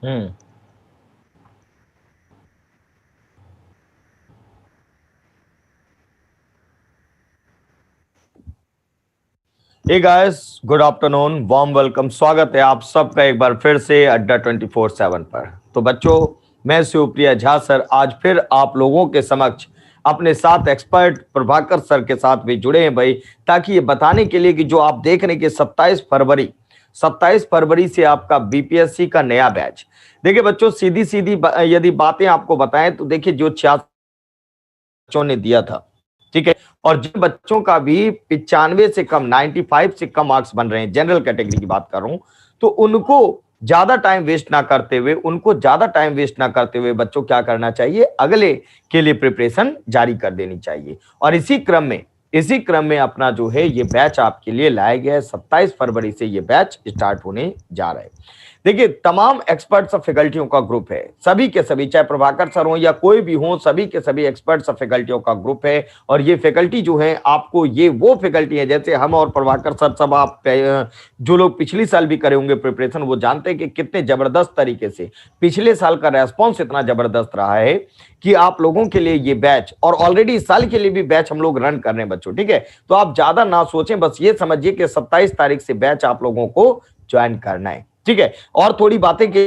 हम्म। Hey guys, good afternoon, warm welcome, स्वागत है आप सबका एक बार फिर से अड्डा 24/7 पर। तो बच्चों, मैं शिवप्रिया झा सर आज फिर आप लोगों के समक्ष अपने साथ एक्सपर्ट प्रभाकर सर के साथ भी जुड़े हैं भाई, ताकि ये बताने के लिए कि जो आप देख रहे हैं कि 27 फरवरी से आपका बीपीएससी का नया बैच। देखिए बच्चों, सीधी सीधी यदि बातें आपको बताएं तो देखिए, जो 66 बच्चों ने दिया था, ठीक है, और जिन बच्चों का भी 95 से कम, 95 से कम मार्क्स बन रहे हैं, जनरल कैटेगरी की बात कर रहा हूं, तो उनको ज्यादा टाइम वेस्ट ना करते हुए बच्चों क्या करना चाहिए, अगले के लिए प्रिपरेशन जारी कर देनी चाहिए। और इसी क्रम में अपना जो है ये बैच आपके लिए लाया गया है। 27 फरवरी से ये बैच स्टार्ट होने जा रहा है। देखिए, तमाम एक्सपर्ट्स और फैकल्टियों का ग्रुप है, सभी के सभी, चाहे प्रभाकर सर हो या कोई भी हो, सभी के सभी एक्सपर्ट्स और फैकल्टियों का ग्रुप है। और ये फैकल्टी जो है, आपको ये वो फैकल्टी है, जैसे हम और प्रभाकर सर सब, आप जो लोग पिछले साल भी करे होंगे प्रिपरेशन, वो जानते हैं कि कितने जबरदस्त तरीके से पिछले साल का रेस्पॉन्स इतना जबरदस्त रहा है कि आप लोगों के लिए ये बैच, और ऑलरेडी इस साल के लिए भी बैच हम लोग रन कर रहे हैं बच्चों, ठीक है। तो आप ज्यादा ना सोचें, बस ये समझिए कि 27 तारीख से बैच आप लोगों को ज्वाइन करना है, ठीक है। और थोड़ी बातें के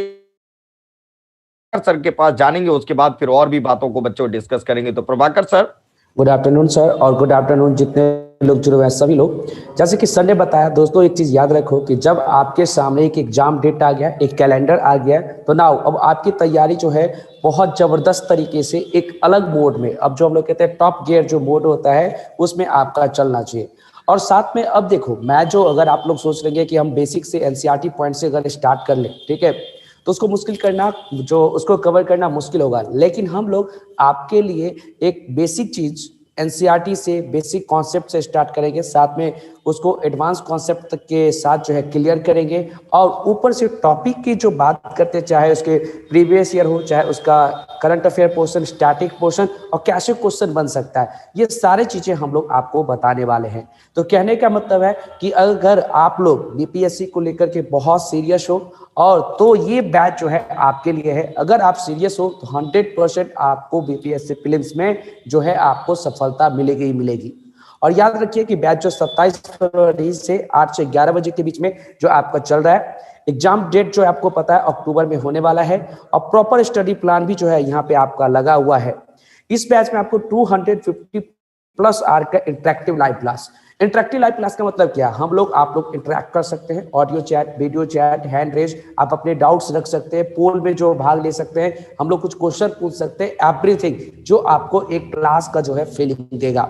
सर के पास जानेंगे, उसके बाद फिर और भी बातों को बच्चों डिस्कस करेंगे। तो Prabhakar sir. Good afternoon sir, और गुड आफ्टरनून जितने लोग जुड़े हुए हैं सभी लोग। जैसे कि सर ने बताया दोस्तों, एक चीज याद रखो कि जब आपके सामने एक एग्जाम डेट आ गया, एक कैलेंडर आ गया, तो नाउ अब आपकी तैयारी जो है बहुत जबरदस्त तरीके से एक अलग मोड में, अब जो हम लोग कहते हैं टॉप गियर जो मोड होता है, उसमें आपका चलना चाहिए। और साथ में अब देखो, मैं जो, अगर आप लोग सोच रहे कि हम बेसिक से एनसीईआरटी पॉइंट से अगर स्टार्ट कर लें, ठीक है, तो उसको मुश्किल करना, जो उसको कवर करना मुश्किल होगा। लेकिन हम लोग आपके लिए एक बेसिक चीज एनसीईआरटी से, बेसिक कॉन्सेप्ट से स्टार्ट करेंगे, साथ में उसको एडवांस कॉन्सेप्ट के साथ जो है क्लियर करेंगे, और ऊपर से टॉपिक की जो बात करते हैं, चाहे उसके प्रीवियस ईयर हो, चाहे उसका current affair portion, static portion, और कैसे क्वेश्चन बन सकता है, ये सारी चीजें हम लोग आपको बताने वाले हैं। तो कहने का मतलब है कि अगर आप लोग बीपीएससी को लेकर के बहुत सीरियस हो, और तो ये बैच जो है आपके लिए है। अगर आप सीरियस हो तो 100% आपको बीपीएससी प्रीलिम्स में जो है आपको सफलता मिलेगी ही मिलेगी। और याद रखिए कि बैच जो 27 फरवरी से 8 से 11 बजे के बीच में जो आपका चल रहा है, एग्जाम डेट जो है आपको पता है अक्टूबर में होने वाला है, और प्रॉपर स्टडी प्लान भी जो है यहाँ पे आपका लगा हुआ है। इस बैच में आपको 250 प्लस आवर का interactive live class. Interactive live class का मतलब क्या, हम लोग, आप लोग इंटरेक्ट कर सकते हैं, audio chat, video chat, hand raise, आप अपने डाउट्स रख सकते हैं, पोल में जो भाग ले सकते हैं, हम लोग कुछ क्वेश्चन पूछ सकते हैं, एवरीथिंग जो आपको एक क्लास का जो है फीलिंग देगा।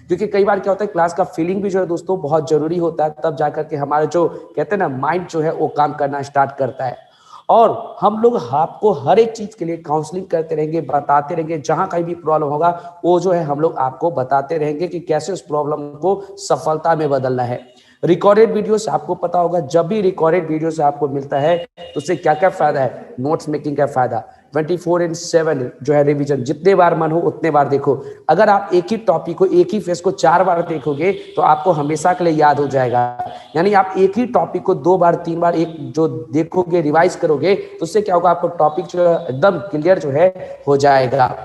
क्योंकि कई बार क्या होता है, क्लास का फीलिंग भी जो है दोस्तों बहुत जरूरी होता है, तब जाकर के हमारा जो कहते हैं ना माइंड जो है वो काम करना स्टार्ट करता है। और हम लोग आपको हर एक चीज के लिए काउंसलिंग करते रहेंगे, बताते रहेंगे, जहां कहीं भी प्रॉब्लम होगा वो जो है हम लोग आपको बताते रहेंगे कि कैसे उस प्रॉब्लम को सफलता में बदलना है। रिकॉर्डेड वीडियो से आपको पता होगा, जब भी रिकॉर्डेड वीडियो से आपको मिलता है तो उससे क्या क्या फायदा है, नोट्स मेकिंग का फायदा, 24/7 जो है रिवीजन, जितने बार मन हो उतने बार देखो। अगर आप एक ही टॉपिक को, एक ही फेस को 4 बार देखोगे तो आपको हमेशा के लिए याद हो जाएगा। यानी आप एक ही टॉपिक को 2 बार 3 बार एक जो देखोगे, रिवाइज करोगे, तो उससे क्या होगा, आपको टॉपिक जो है एकदम क्लियर जो है हो जाएगा।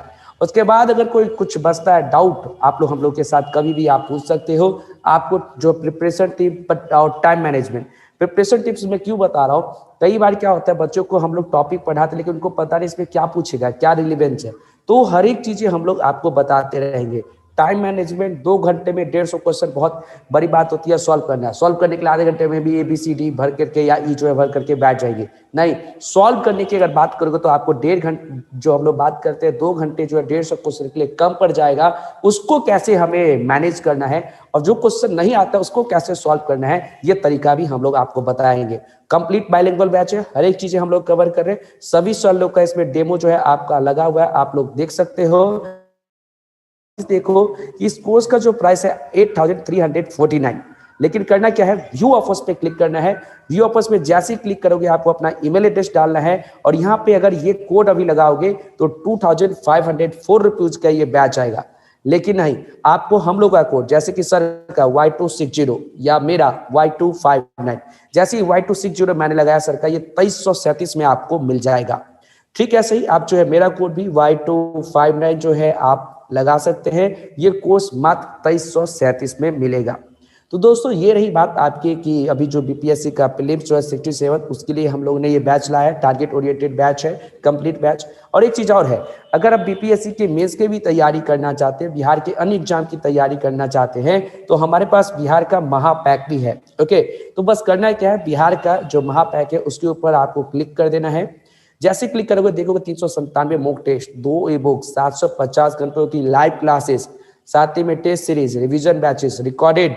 उसके बाद अगर कोई कुछ बचता है डाउट, आप लोग हम लोग के साथ कभी भी आप पूछ सकते हो। आपको जो प्रिपरेशन टिप और टाइम मैनेजमेंट, प्रिपरेशन टिप्स में क्यों बता रहा हूँ, कई बार क्या होता है बच्चों को हम लोग टॉपिक पढ़ाते लेकिन उनको पता नहीं इसमें क्या पूछेगा, क्या रिलेवेंस है, तो हर एक चीजें हम लोग आपको बताते रहेंगे। टाइम मैनेजमेंट, 2 घंटे में 150 क्वेश्चन बहुत बड़ी बात होती है सॉल्व करना। सॉल्व करने के लिए आधे घंटे में भी ABCD भर करके या ई जो है भर करके बैठ जाएंगे, नहीं, सॉल्व करने की अगर बात करोगे तो आपको 1.5 घंटे, जो हम लोग बात करते हैं 2 घंटे जो है 150 क्वेश्चन के लिए कम पड़ जाएगा। उसको कैसे हमें मैनेज करना है और जो क्वेश्चन नहीं आता उसको कैसे सॉल्व करना है, ये तरीका भी हम लोग आपको बताएंगे। कंप्लीट बाइलिंगुअल बैच है, हर एक चीजें हम लोग कवर कर रहे हैं। सभी सर लोग का इसमें डेमो जो है आपका लगा हुआ है, आप लोग देख सकते हो। देखो इस कोर्स का जो प्राइस है 8,349, लेकिन करना क्या है, व्यू ऑफर्स पे क्लिक करना है। व्यू ऑफर्स में जैसे ही क्लिक करोगे आपको अपना ईमेल एड्रेस डालना है, और यहाँ पे अगर ये कोड अभी लगाओगे तो 2,504 रुपीज का ये बैच आएगा। लेकिन नहीं, आपको हम लोग का कोड जैसे कि सर का Y260 या मेरा Y259, जैसे ही Y260 मैंने लगाया सर का, ये 2337 में आपको मिल जाएगा। ठीक है, सही आप जो है मेरा कोड भी Y259 जो है आप लगा सकते हैं, ये कोर्स मात्र 2337 में मिलेगा। तो दोस्तों ये रही बात आपकी कि अभी जो बीपीएससी का प्रीलिम्स जो है 67, उसके लिए हम लोग ने ये बैच लाया है, टारगेट ओरिएंटेड बैच है, कंप्लीट बैच। और एक चीज और है, अगर आप बीपीएससी के मेंस के भी तैयारी करना चाहते हैं, बिहार के अन्य एग्जाम की तैयारी करना चाहते हैं, तो हमारे पास बिहार का महापैक भी है। ओके, तो बस करना क्या है, बिहार का जो महापैक है उसके ऊपर आपको क्लिक कर देना है। जैसे क्लिक करोगे देखोगे 397 मॉक टेस्ट, 2 ई बुक, 750 घंटों की लाइव क्लासेस, साथ ही में test series, revision batches, recorded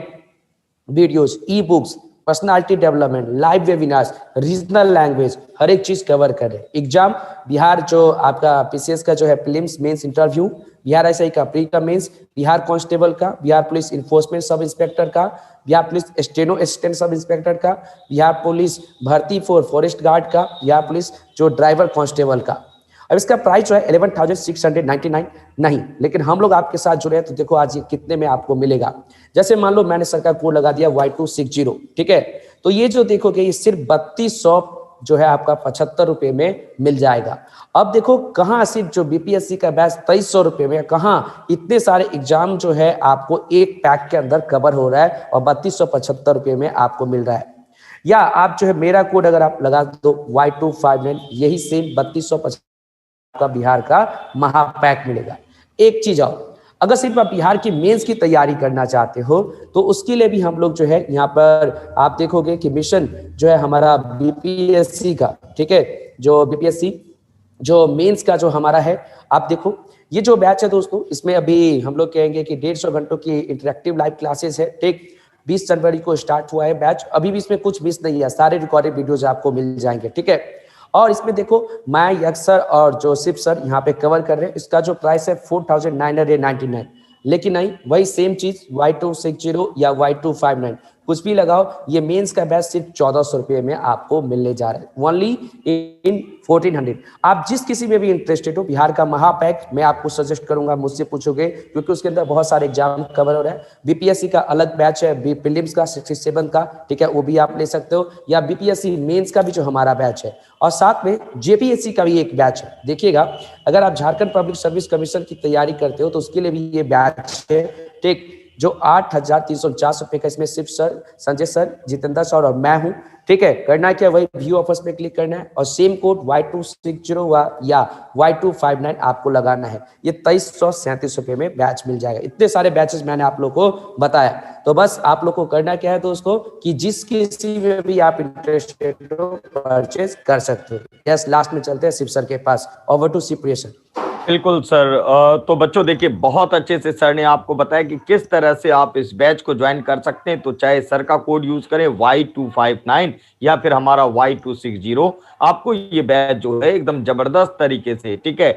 videos, e books, personality development, live webinars, regional language, हर एक चीज कवर कर रहे। एग्जाम बिहार जो आपका पीसीएस का जो है prelims mains interview, Bihar SI का प्री का मेंस, बिहार कांस्टेबल का, Bihar police enforcement sub inspector का, Bihar police steno assistant sub inspector का, बिहार पुलिस भर्ती फॉरेस्ट गार्ड का, बिहार पुलिस जो ड्राइवर कांस्टेबल का। अब इसका प्राइस जो है 11,699 नहीं, लेकिन हम लोग आपके साथ जुड़े हैं तो देखो आज ये कितने में आपको मिलेगा। जैसे मान लो मैंने सर का कोड लगा दिया Y260, ठीक है, तो ये जो देखोगे ये सिर्फ 3200 जो है आपका 75 रुपए में मिल जाएगा। अब देखो कहाँ सिर्फ जो बीपीएससी का बैच 2300 रुपए में, कहाँ इतने सारे एग्जाम जो है आपको एक पैक के अंदर कवर हो रहा है और 3275 रुपए में आपको मिल रहा है। या आप जो है मेरा कोड अगर आप लगा दो Y259, यही सेम 3275 का बिहार का महापैक मिलेगा। एक चीज और, अगर सिर्फ आप बिहार की मेंस की तैयारी करना चाहते हो तो उसके लिए भी हम लोग जो है यहाँ पर आप देखोगे कि मिशन जो है हमारा बीपीएससी का, ठीक है, जो बीपीएससी जो मेंस का जो हमारा है, आप देखो ये जो बैच है दोस्तों, इसमें अभी हम लोग कहेंगे कि 150 घंटों की इंटरेक्टिव लाइव क्लासेस है। ठीक, 20 जनवरी को स्टार्ट हुआ है बैच, अभी भी इसमें कुछ मिस नहीं है, सारे रिकॉर्डेड वीडियोज आपको मिल जाएंगे। ठीक है, और इसमें देखो मैं यक्स सर और जोसेफ सर यहाँ पे कवर कर रहे हैं। इसका जो प्राइस है 4999, लेकिन नहीं, वही सेम चीज Y260 या Y259 कुछ भी लगाओ, ये मेंस का बैच सिर्फ 1400 रुपये में आपको मिलने जा रहा है, ओनली इन 1400। आप जिस किसी में भी इंटरेस्टेड हो, बिहार का महापैक मैं आपको सजेस्ट करूंगा, मुझसे पूछोगे, क्योंकि उसके अंदर बहुत सारे एग्जाम कवर हो रहा है। बीपीएससी का अलग बैच है, प्रीलिम्स का 67 का, ठीक है, वो भी आप ले सकते हो, या बीपीएससी मेंस का भी जो हमारा बैच है, और साथ में जेपीएससी का भी एक बैच है। देखिएगा, अगर आप झारखंड पब्लिक सर्विस कमीशन की तैयारी करते हो तो उसके लिए भी ये बैच है। ठीक, जो 8,350 रुपए का, इसमें सिर्फ sir, Sanjay sir, Jitendra sir और मैं हूं। ठीक है, करना क्या, वही व्यू ऑफर्स पे क्लिक करना है और सेम कोड Y260 या Y259 आपको लगाना है। ये 2337 रुपए में बैच मिल जाएगा। इतने सारे बैचेस मैंने आप लोग को बताया, तो बस आप लोग को करना क्या है दोस्तों कि जिस किसी में भी आप इंटरेस्टेड हो परचेज कर सकते हो। यस, लास्ट में चलते हैं शिव सर के पास। ओवर टू शिव प्रिय सर। बिल्कुल सर, तो बच्चों देखिए बहुत अच्छे से सर ने आपको बताया कि किस तरह से आप इस बैच को ज्वाइन कर सकते हैं। तो चाहे सर का कोड यूज करें Y259 या फिर हमारा Y260, आपको ये बैच जो है एकदम जबरदस्त तरीके से, ठीक है,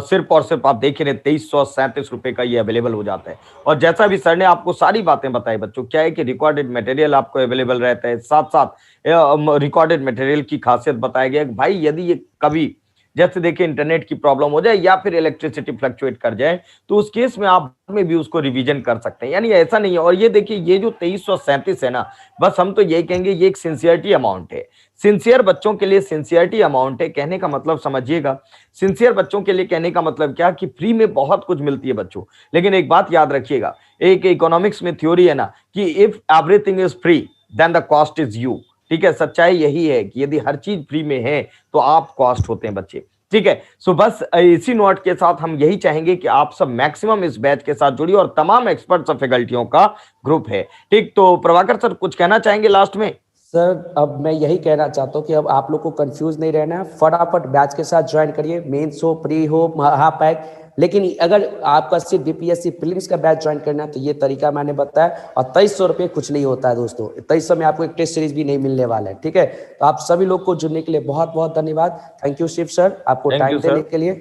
सिर्फ और सिर्फ आप देख रहे 2337 रुपए का ये अवेलेबल हो जाता है। और जैसा भी सर ने आपको सारी बातें बताई बच्चों, क्या है कि रिकॉर्डेड मटेरियल आपको अवेलेबल रहता है, साथ साथ रिकॉर्डेड मटेरियल की खासियत बताया गया कि भाई यदि ये कभी जैसे देखिए इंटरनेट की प्रॉब्लम हो जाए या फिर इलेक्ट्रिसिटी फ्लक्चुएट कर जाए, तो उस केस में आप में भी उसको रिवीजन कर सकते हैं, यानी ऐसा नहीं है। और ये देखिए ये जो 2337 है ना, बस हम तो यही कहेंगे ये एक सिंसियरिटी अमाउंट है, सिंसियर बच्चों के लिए सिंसियरिटी अमाउंट है। कहने का मतलब समझिएगा, सिंसियर बच्चों के लिए कहने का मतलब क्या कि फ्री में बहुत कुछ मिलती है बच्चों। लेकिन एक बात याद रखिएगा, एक इकोनॉमिक्स में थ्योरी है ना कि if everything is free then the cost is you. ठीक है, सच्चाई यही है कि यदि हर चीज फ्री में है तो आप कॉस्ट होते हैं बच्चे। ठीक है, सो बस इसी नोट के साथ हम यही चाहेंगे कि आप सब मैक्सिमम इस बैच के साथ जुड़िए और तमाम एक्सपर्ट्स और फैकल्टियों का ग्रुप है। ठीक, तो प्रभाकर सर कुछ कहना चाहेंगे लास्ट में? सर अब मैं यही कहना चाहता हूँ कि अब आप लोग को कंफ्यूज नहीं रहना है, फटाफट बैच के साथ ज्वाइन करिए, मेंस हो, प्री हो, महापैक। लेकिन अगर आपका सिर्फ बीपीएससी प्रीलिम्स का बैच ज्वाइन करना है तो ये तरीका मैंने बताया, और 2300 रुपये कुछ नहीं होता है दोस्तों। 2300 में आपको एक टेस्ट सीरीज भी नहीं मिलने वाला है। ठीक है, तो आप सभी लोग को जुड़ने के लिए बहुत बहुत धन्यवाद। थैंक यू शिव सर, आपको टाइम देने के लिए।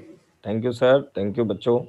Thank you sir, thank you बच्चों।